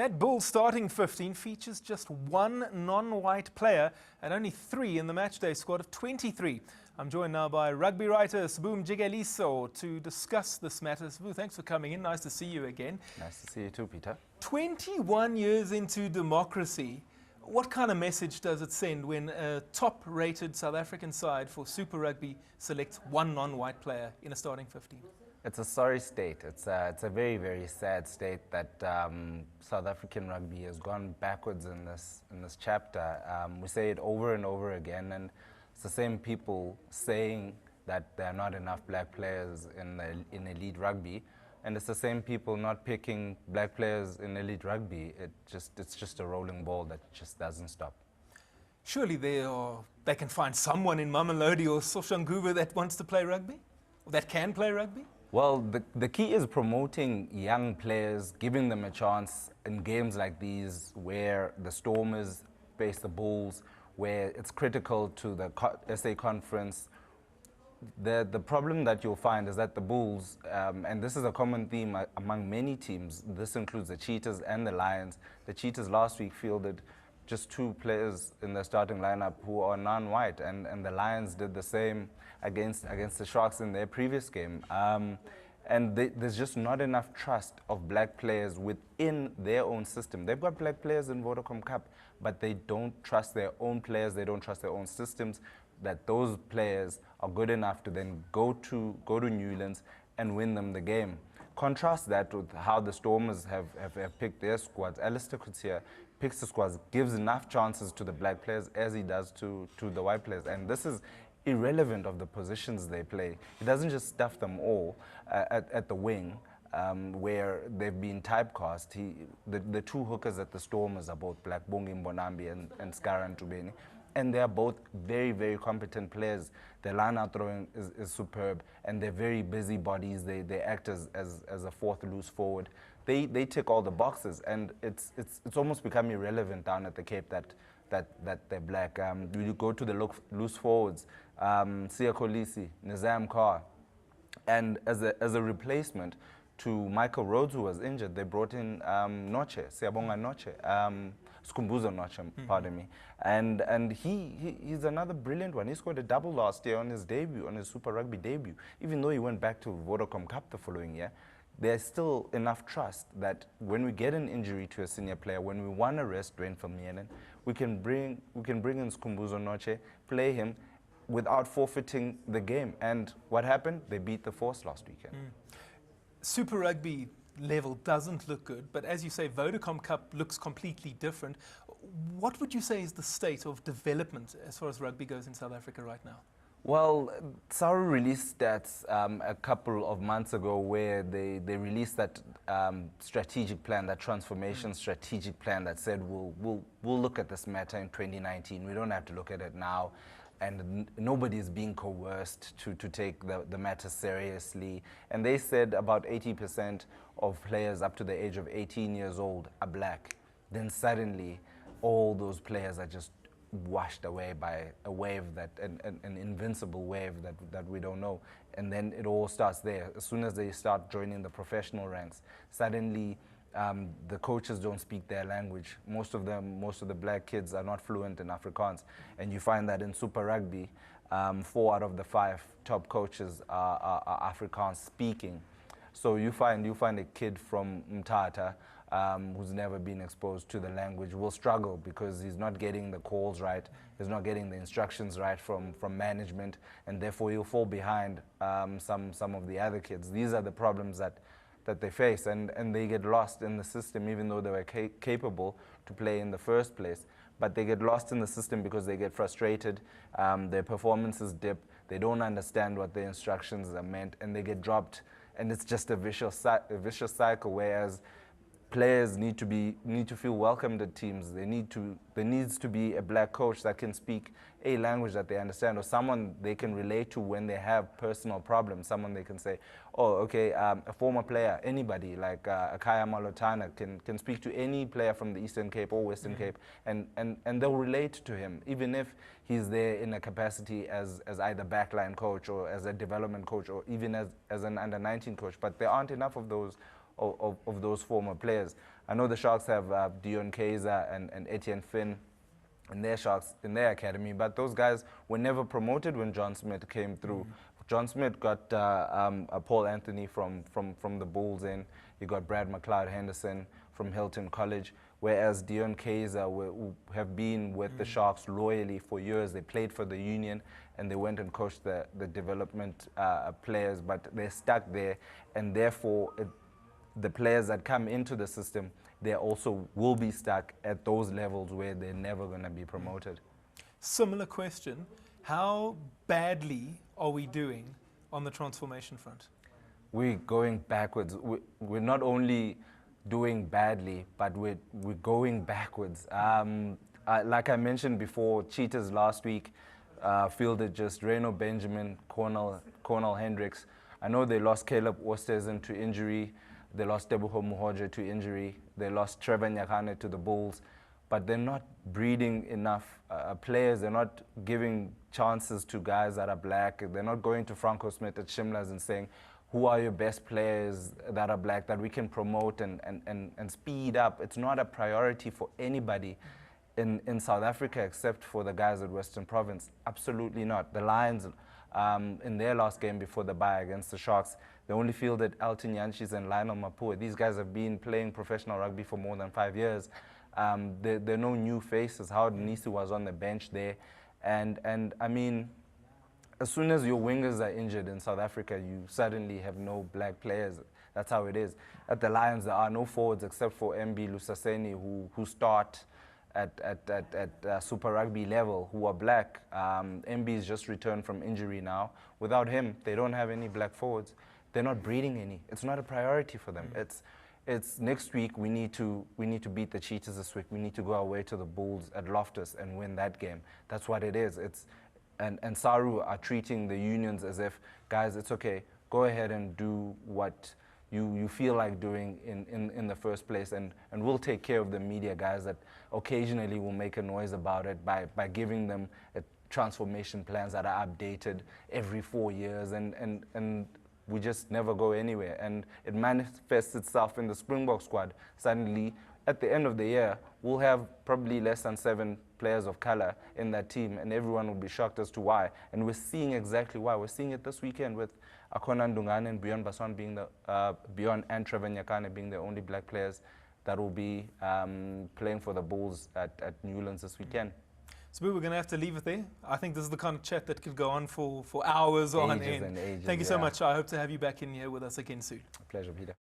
That Bulls starting 15 features just one non-white player and only 3 in the matchday squad of 23. I'm joined now by rugby writer Sbu Mjikeliso to discuss this matter. Sbu, thanks for coming in. Nice to see you again. Nice to see you too, Peter. 21 years into democracy, what kind of message does it send when a top-rated South African side for Super Rugby selects one non-white player in a starting 15? It's a sorry state. It's a very, very sad state that South African rugby has gone backwards in this chapter. We say it over and over again, and it's the same people saying that there are not enough black players in elite rugby, and it's the same people not picking black players in elite rugby. It's just a rolling ball that just doesn't stop. Surely they can find someone in Mamelodi or Soshanguve that wants to play rugby, or that can play rugby? Well, the key is promoting young players, giving them a chance in games like these where the Stormers face the Bulls, where it's critical to the SA conference. The problem that you'll find is that the Bulls, and this is a common theme among many teams, this includes the Cheetahs and the Lions. The Cheetahs last week fielded just 2 players in their starting lineup who are non-white, and the Lions did the same against the Sharks in their previous game. And there's just not enough trust of black players within their own system. They've got black players in Vodacom Cup, but they don't trust their own players, they don't trust their own systems, that those players are good enough to then go to Newlands and win them the game. Contrast that with how the Stormers have picked their squads. Alistair Coetzee picks the squads, gives enough chances to the black players as he does to the white players. And this is irrelevant of the positions they play. He doesn't just stuff them all at the wing where they've been typecast. The 2 hookers at the Stormers are both black, Bongi Mbonambi and Skara Ntubeni. And they're both very, very competent players. Their line-out throwing is superb, and they're very busy bodies. They act as a fourth loose forward. They tick all the boxes, and it's almost become irrelevant down at the Cape that they're black. You go to the loose forwards, Siya Kolisi, Nizam Carr, and as a replacement to Michael Rhodes, who was injured, they brought in Noche, Siyabonga Noche, Skumbuzo Noche, pardon me, and he's another brilliant one. He scored a double last year on his debut, on his Super Rugby debut. Even though he went back to Vodacom Cup the following year, there's still enough trust that when we get an injury to a senior player, when we want to rest Dwayne Vermeulen, we can bring in Skumbuzo Noche, play him without forfeiting the game. And what happened? They beat the Force last weekend. Super Rugby level doesn't look good, but as you say, Vodacom Cup looks completely different. What would you say is the state of development as far as rugby goes in South Africa right now? Well, SARU released stats a couple of months ago where they released that strategic plan, that transformation strategic plan that said we'll look at this matter in 2019. We don't have to look at it now. And nobody is being coerced to take the matter seriously. And they said about 80% of players up to the age of 18 years old are black. Then suddenly, all those players are just washed away by a wave an invincible wave that we don't know. And then it all starts there. As soon as they start joining the professional ranks, suddenly the coaches don't speak their language. Most of the black kids are not fluent in Afrikaans. And you find that in Super Rugby, 4 out of the 5 top coaches are Afrikaans speaking. So you find a kid from Mthatha who's never been exposed to the language will struggle because he's not getting the calls right, he's not getting the instructions right from management, and therefore he'll fall behind some of the other kids. These are the problems that they face, and they get lost in the system even though they were capable to play in the first place. But they get lost in the system because they get frustrated, their performances dip, they don't understand what the instructions are meant, and they get dropped. And it's just a vicious cycle, whereas players need to feel welcomed at teams. There needs to be a black coach that can speak a language that they understand, or someone they can relate to when they have personal problems. Someone they can say, oh, okay, a former player, anybody like Akaya Malotana can speak to any player from the Eastern Cape or Western Cape, and they'll relate to him, even if he's there in a capacity as either backline coach or as a development coach or even as an under-19 coach. But there aren't enough of those former players. I know the Sharks have Dion Kaiser and Etienne Finn in their academy, but those guys were never promoted when John Smith came through. John Smith got Paul Anthony from the Bulls in. He got Brad McLeod Henderson from Hilton College, whereas Dion Kaiser who have been with the Sharks loyally for years. They played for the Union and they went and coached the development players, but they're stuck there, and therefore the players that come into the system, they also will be stuck at those levels where they're never going to be promoted. Similar question, how badly are we doing on the transformation front? We're going backwards. We're not only doing badly, but we're going backwards. Like I mentioned before, Cheetahs last week fielded just Reno Benjamin, Cornell Hendricks. I know they lost Caleb Oosthuizen to injury. They lost Teboho Mohoje to injury. They lost Trevor Nyakane to the Bulls. But they're not breeding enough players. They're not giving chances to guys that are black. They're not going to Franco Smith at Shimlas and saying, who are your best players that are black that we can promote and speed up? It's not a priority for anybody in South Africa except for the guys at Western Province. Absolutely not. The Lions, in their last game before the bye against the Sharks, they only fielded Elton Yanchis and Lionel Mapua. These guys have been playing professional rugby for more than 5 years. There are no new faces. Howard Nisi was on the bench there. And I mean, as soon as your wingers are injured in South Africa, you suddenly have no black players. That's how it is. At the Lions, there are no forwards except for MB Lusaseni, who start at Super Rugby level, who are black. MB's just returned from injury now. Without him, they don't have any black forwards. They're not breeding any. It's not a priority for them. It's next week. We need to beat the Cheetahs this week. We need to go away to the Bulls at Loftus and win that game. That's what it is. And Saru are treating the unions as if, guys, it's okay. Go ahead and do what you feel like doing in the first place, and we'll take care of the media guys that occasionally will make a noise about it by giving them transformation plans that are updated every 4 years, and we just never go anywhere. And it manifests itself in the Springbok squad. Suddenly, at the end of the year, we'll have probably less than 7 players of color in that team, and everyone will be shocked as to why. And we're seeing exactly why. We're seeing it this weekend with Akona Ndungane and Bjorn Baswan being Bjorn and Trevor Nyakane being the only black players that will be playing for the Bulls at Newlands this weekend. Sbu, we're going to have to leave it there. I think this is the kind of chat that could go on for hours on end. And ages, Thank you so much. I hope to have you back in here with us again soon. Pleasure, Peter.